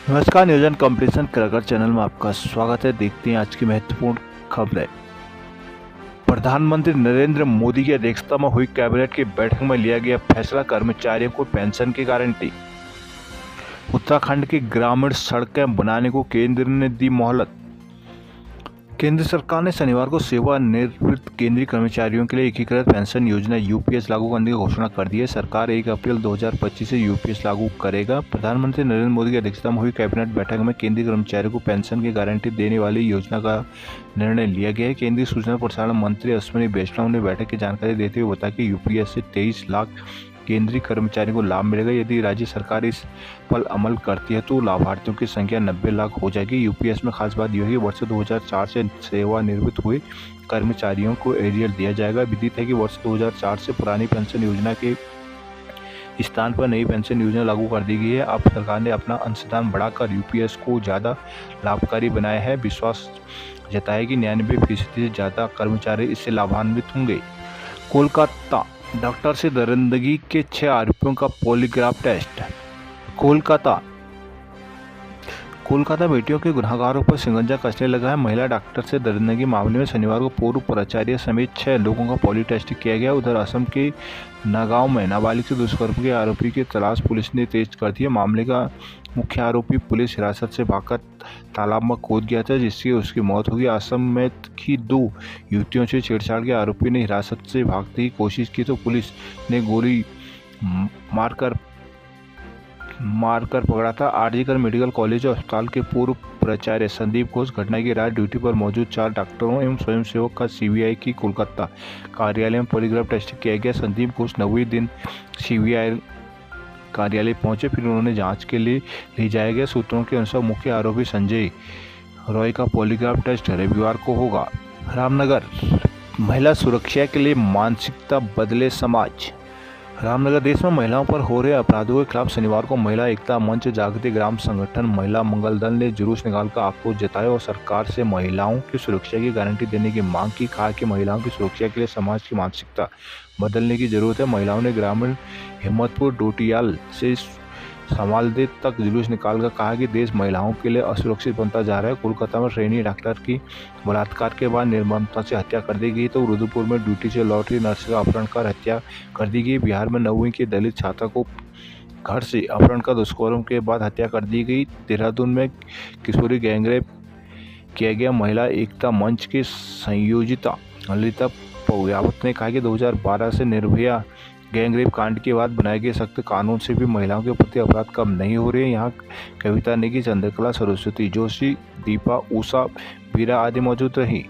नमस्कार, नियोजन competition क्रगर channel में आपका स्वागत है। देखते हैं आज की महत्वपूर्ण खबरें। प्रधानमंत्री नरेंद्र मोदी की अध्यक्षता में हुई कैबिनेट की बैठक में लिया गया फैसला, कर्मचारियों को पेंशन की गारंटी। उत्तराखंड की ग्रामीण सड़कें बनाने को केंद्र ने दी मोहलत। केंद्र सरकार ने शनिवार को सेवानिवृत्त केंद्रीय कर्मचारियों के लिए एकीकृत पेंशन योजना यूपीएस लागू करने की घोषणा कर दी है। सरकार 1 अप्रैल 2025 से यूपीएस लागू करेगा। प्रधानमंत्री नरेंद्र मोदी की अध्यक्षता में हुई कैबिनेट बैठक में केंद्रीय कर्मचारियों को पेंशन की गारंटी देने वाली योजना का निर्णय लिया गया है। केंद्रीय सूचना प्रसारण मंत्री अश्विनी वैष्णव ने बैठक की जानकारी देते हुए बताया कि यूपीएस से 23 लाख केंद्रीय कर्मचारियों को लाभ मिलेगा। यदि राज्य सरकार इस पर अमल करती है तो लाभार्थियों की संख्या 90 लाख हो जाएगी। यूपीएस में खास बात यह है कि वर्ष 2004 से सेवानिवृत्त हुए कर्मचारियों को एरियर दिया जाएगा। विदित है कि वर्ष 2004 से पुरानी पेंशन योजना के स्थान पर नई पेंशन योजना लागू कर दी गई है। अब सरकार ने अपना अंशदान बढ़ाकर यूपीएस को ज़्यादा लाभकारी बनाया है। विश्वास जताया कि 99% से ज़्यादा कर्मचारी इससे लाभान्वित होंगे। कोलकाता, डॉक्टर से दरिंदगी के 6 आरोपियों का पॉलीग्राफ टेस्ट। कोलकाता बेटियों के गुनहगारों पर शिकंजा कसने लगा है। महिला डॉक्टर से दरिंदगी मामले में शनिवार को पूर्व प्राचार्य समेत 6 लोगों का पॉली टेस्ट किया गया। उधर असम के नगांव में नाबालिग से दुष्कर्म के आरोपी की तलाश पुलिस ने तेज कर दी है। मामले का मुख्य आरोपी पुलिस हिरासत से भागकर तालाब में कूद गया था, जिससे उसकी मौत हो गई। असम में की 2 युवतियों से छेड़छाड़ के आरोपी ने हिरासत से भागने की कोशिश की तो पुलिस ने गोली मारकर पकड़ा था। आरजीकर मेडिकल कॉलेज और अस्पताल के पूर्व प्राचार्य संदीप घोष घटना की रात ड्यूटी पर मौजूद 4 डॉक्टरों एवं स्वयंसेवक का सीबीआई की कोलकाता कार्यालय में पॉलीग्राफ टेस्ट किया गया। संदीप घोष 9वें दिन सीबीआई कार्यालय पहुंचे, फिर उन्होंने जांच के लिए ले जाया गया। सूत्रों के अनुसार मुख्य आरोपी संजय रॉय का पॉलीग्राफ टेस्ट रविवार को होगा। रामनगर, महिला सुरक्षा के लिए मानसिकता बदले समाज। रामनगर, देश में महिलाओं पर हो रहे अपराधों के खिलाफ शनिवार को महिला एकता मंच, जागृति ग्राम संगठन, महिला मंगल दल ने जुलूस निकालकर आक्रोश जताया और सरकार से महिलाओं की सुरक्षा की गारंटी देने की मांग की। कहा कि महिलाओं की सुरक्षा के लिए समाज की मानसिकता बदलने की जरूरत है। महिलाओं ने ग्रामीण हिम्मतपुर डोटियाल से समालदे तक जुलूस निकालकर कहा कि देश महिलाओं के लिए असुरक्षित बनता जा रहा है। कोलकाता में ट्रेनी डॉक्टर की बलात्कार के बाद निर्ममता से हत्या कर दी गई तो रुद्रपुर में ड्यूटी से लौट रही नर्स का अपहरण कर हत्या कर दी गई। बिहार में 9वीं की दलित छात्रा को घर से अपहरण कर दुष्कर्म के बाद हत्या कर दी गई। देहरादून में किशोरी गैंगरेप किया गया। महिला एकता मंच की संयोजिता ललिता पौयावत ने कहा कि 2012 से निर्भया गैंगरेप कांड के बाद बनाए गए सख्त कानून से भी महिलाओं के प्रति अपराध कम नहीं हो रहे हैं। यहाँ कविता नेगी, चंद्रकला, सरस्वती जोशी, दीपा, उषा, बीरा आदि मौजूद रही।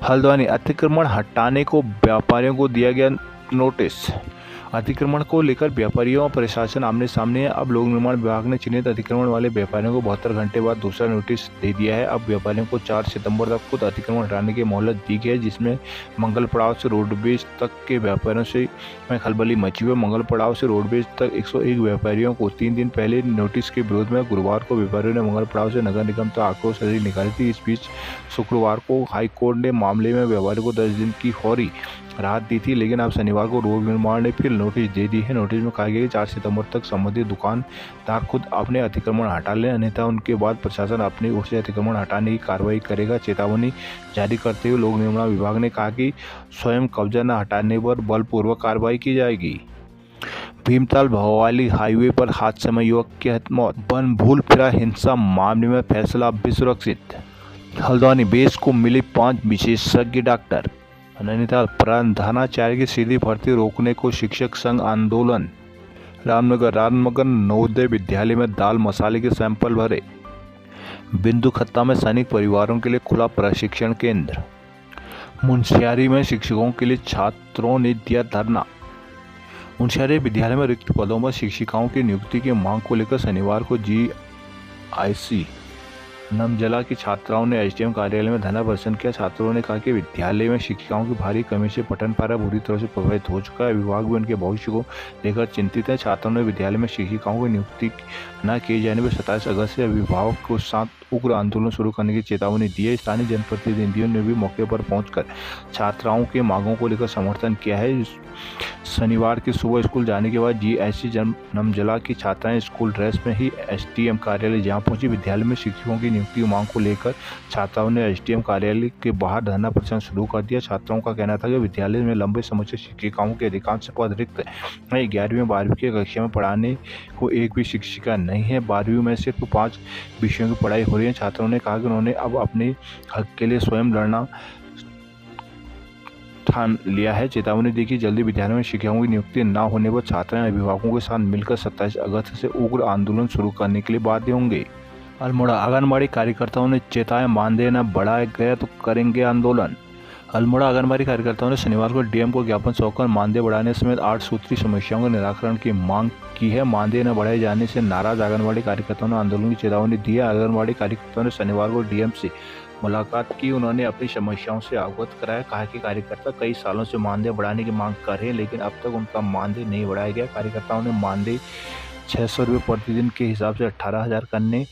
हल्द्वानी, अतिक्रमण हटाने को व्यापारियों को दिया गया नोटिस। अतिक्रमण को लेकर व्यापारियों और प्रशासन आमने सामने है। अब लोक निर्माण विभाग ने चिन्हित अतिक्रमण वाले व्यापारियों को 72 घंटे बाद दूसरा नोटिस दे दिया है। अब व्यापारियों को 4 सितंबर तक खुद अतिक्रमण हटाने की मोहलत दी गई है, जिसमें मंगल पड़ाव से रोडवेज तक के व्यापारियों से में खलबली मची हुई है। मंगल पड़ाव से रोडवेज तक 101 व्यापारियों को 3 दिन पहले नोटिस के विरोध में गुरुवार को व्यापारियों ने मंगल पड़ाव से नगर निगम तक आक्रोश रैली निकाली थी। इस बीच शुक्रवार को हाईकोर्ट ने मामले में व्यापारियों को 10 दिन की फौरी राहत दी थी, लेकिन अब शनिवार को रोड निर्माण ने फिर नोटिस दे दी है। नोटिस में कहा गया कि 4 सितंबर तक संबंधित दुकानदार खुद अपने अतिक्रमण हटा लें, अन्यथा उनके बाद प्रशासन अपनी ओर से अतिक्रमण हटाने की कार्रवाई करेगा। चेतावनी जारी करते हुए लोक निर्माण विभाग ने कहा कि स्वयं कब्जा न हटाने पर बलपूर्वक कार्रवाई की जाएगी। भीमताल भवाली हाईवे पर हादसे में युवक की मौत। बनभूलपुरा हिंसा मामले में फैसला अब भी सुरक्षित। हल्द्वानी, बेस को मिले 5 विशेषज्ञ डॉक्टर। नैनीताल, प्रधानाचार्य की सीधी भर्ती रोकने को शिक्षक संघ आंदोलन। रामनगर नवोदय विद्यालय में दाल मसाले के सैंपल भरे। बिंदु खत्ता में सैनिक परिवारों के लिए खुला प्रशिक्षण केंद्र। मुंशियारी में शिक्षकों के लिए छात्रों ने दिया धरना। मुंशियारी विद्यालय में रिक्त पदों पर शिक्षिकाओं की नियुक्ति की मांग को लेकर शनिवार को जीआईसी नमजला की छात्राओं ने एसडीएम कार्यालय में धरना प्रदर्शन किया। छात्रों ने कहा कि विद्यालय में शिक्षिकाओं की भारी कमी से पठन पारा बुरी तरह से प्रभावित हो चुका है। विभाग भी उनके भविष्य को लेकर चिंतित है। छात्रों ने विद्यालय में शिक्षिकाओं की नियुक्ति न किए जाने पर 27 अगस्त से अभिभावक के साथ उग्र आंदोलन शुरू करने की चेतावनी दी है। स्थानीय जनप्रतिनिधियों ने भी मौके पर पहुंचकर छात्राओं के मांगों को लेकर समर्थन किया है। शनिवार की सुबह स्कूल जाने के बाद जीएससी नमजला की छात्राएं स्कूल ड्रेस में ही एसडीएम कार्यालय जहां पहुंची। विद्यालय में शिक्षकों की नियुक्ति की मांग को लेकर छात्राओं ने एसडीएम कार्यालय के बाहर धरना प्रदर्शन शुरू कर दिया। छात्राओं का कहना था कि विद्यालय में लंबे समय से शिक्षिकाओं के अधिकांश पद रिक्त हैं। 11वीं और 12वीं की कक्षा में पढ़ाने को एक भी शिक्षिका नहीं है। 12वीं में सिर्फ 5 विषयों की पढ़ाई हो रही है। छात्रों ने कहा कि उन्होंने अब अपने हक के लिए स्वयं लड़ना ठान लिया है। चेतावनी दी कि जल्दी विद्यालय में शिक्षकों की नियुक्ति न होने पर छात्राएं अभिभावकों के साथ मिलकर 27 अगस्त से उग्र आंदोलन शुरू करने के लिए बाध्य होंगे। अल्मोड़ा आंगनबाड़ी कार्यकर्ताओं ने चेताया, मानदेय न बढ़ाया गया तो करेंगे आंदोलन। अल्मोड़ा आंगनबाड़ी कार्यकर्ताओं ने शनिवार को डीएम को ज्ञापन सौंपकर मानदेय बढ़ाने समेत 8 सूत्रीय समस्याओं के निराकरण की मांग की है। मानदेय न बढ़ाए जाने से नाराज आंगनबाड़ी कार्यकर्ताओं ने आंदोलन की चेतावनी दी है। आंगनबाड़ी कार्यकर्ताओं ने शनिवार को डीएम से मुलाकात की। उन्होंने अपनी समस्याओं से अवगत कराया। कहा कि कार्यकर्ता कई सालों से मानदेय बढ़ाने की मांग कर रहे हैं, लेकिन अब तक उनका मानदेय नहीं बढ़ाया गया। कार्यकर्ताओं ने मानदेय 600 रुपये प्रतिदिन के हिसाब से 18,000 करने,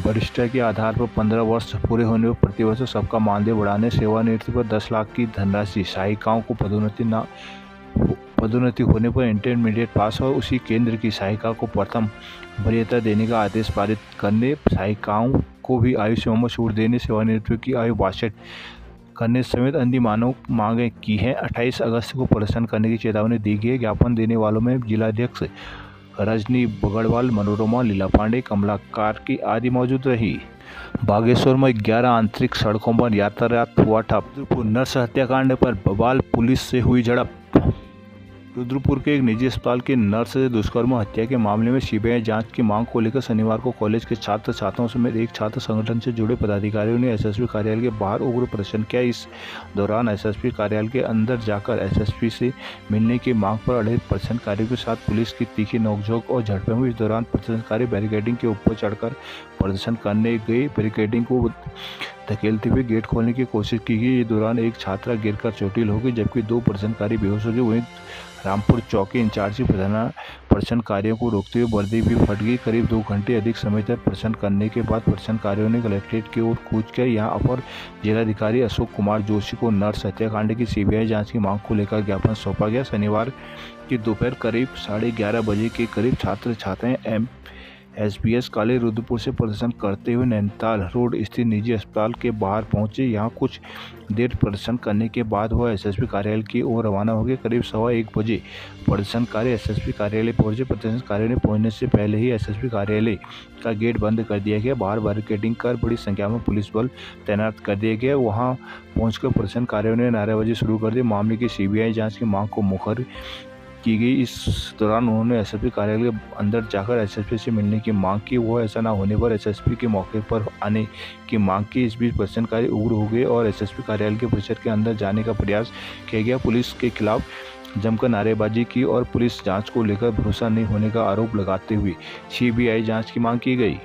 वरिष्ठता के आधार पर 15 वर्ष पूरे होने पर प्रतिवर्ष सबका मानदेय बढ़ाने, सेवानिवृत्ति पर 10 लाख की धनराशि, सहायिकाओं को पदोन्नति होने पर इंटरमीडिएट पास और उसी केंद्र की सहायिका को प्रथम वरीयता देने का आदेश पारित करने, सहायिकाओं को भी आयु सीमा में छूट देने, सेवानिवृत्ति की आयु 62 करने समेत अन्य मांगें की हैं। 28 अगस्त को प्रदर्शन करने की चेतावनी दी गई है। ज्ञापन देने वालों में जिलाध्यक्ष रजनी बगड़वाल, मनोरमा, लीला पांडे, कमला कार्की आदि मौजूद रही। बागेश्वर में 11 आंतरिक सड़कों पर यातायात हुआ ठप। रुद्रपुर नर्स हत्याकांड पर बवाल, पुलिस से हुई झड़प। रुद्रपुर के एक निजी अस्पताल की नर्स से दुष्कर्म हत्या के मामले में सीबीआई जांच की मांग को लेकर शनिवार को कॉलेज के छात्र छात्राओं समेत एक छात्र संगठन से जुड़े पदाधिकारियों ने एसएसपी कार्यालय के बाहर उग्र प्रदर्शन किया। इस दौरान एसएसपी कार्यालय के अंदर जाकर एसएसपी से मिलने की मांग पर अड़े प्रदर्शनकारियों के साथ पुलिस की तीखी नोकझोंक और झड़पें हुई। इस दौरान प्रदर्शनकारी बैरिकेडिंग के ऊपर चढ़कर प्रदर्शन करने गए। बैरिकेडिंग को धकेलते हुए गेट खोलने की कोशिश की गई। इस दौरान एक छात्रा गिरकर चोटिल हो गई, जबकि 2 प्रदर्शनकारी बेहोश हो गए। वहीं रामपुर चौकी इंचार्ज प्रदर्शनकारियों को रोकते हुए वर्दी भी फट गई। करीब 2 घंटे अधिक समय तक प्रदर्शन करने के बाद प्रदर्शनकारियों ने कलेक्ट्रेट की ओर कूच कर यहां अपर जिलाधिकारी अशोक कुमार जोशी को नर्स हत्याकांड की सीबीआई जांच की मांग को लेकर ज्ञापन सौंपा गया। शनिवार की दोपहर करीब 11:30 बजे के करीब छात्र छात्राएं एसबीएस कॉलेज रुद्रपुर से प्रदर्शन करते हुए नैनीताल रोड स्थित निजी अस्पताल के बाहर पहुंचे। यहां कुछ देर प्रदर्शन करने के बाद वह एसएसपी कार्यालय की ओर रवाना हो गए। करीब 1:15 बजे प्रदर्शनकारी एसएसपी कार्यालय पहुंचे। प्रदर्शनकारियों ने पहुंचने से पहले ही एसएसपी कार्यालय का गेट बंद कर दिया गया। बाहर बैरिकेडिंग कर बड़ी संख्या में पुलिस बल तैनात कर दिया गया। वहां पहुंचकर प्रदर्शनकारियों ने नारेबाजी शुरू कर दी। मामले की सीबीआई जाँच की मांग को मुखर की गई। इस दौरान उन्होंने एसएसपी कार्यालय के अंदर जाकर एसएसपी से मिलने की मांग की। वो ऐसा न होने पर एसएसपी के मौके पर आने की मांग की। इस बीच प्रदर्शनकारी उग्र हो गए और एसएसपी कार्यालय के परिसर के अंदर जाने का प्रयास किया गया। पुलिस के खिलाफ जमकर नारेबाजी की और पुलिस जांच को लेकर भरोसा नहीं होने का आरोप लगाते हुए सीबीआई जांच की मांग की गई।